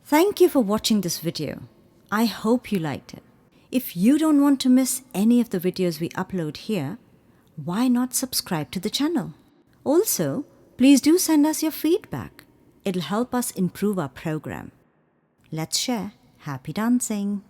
Thank you for watching this video. I hope you liked it. If you don't want to miss any of the videos we upload here, why not subscribe to the channel? Also, please do send us your feedback. It'll help us improve our program. Let's share. Happy dancing!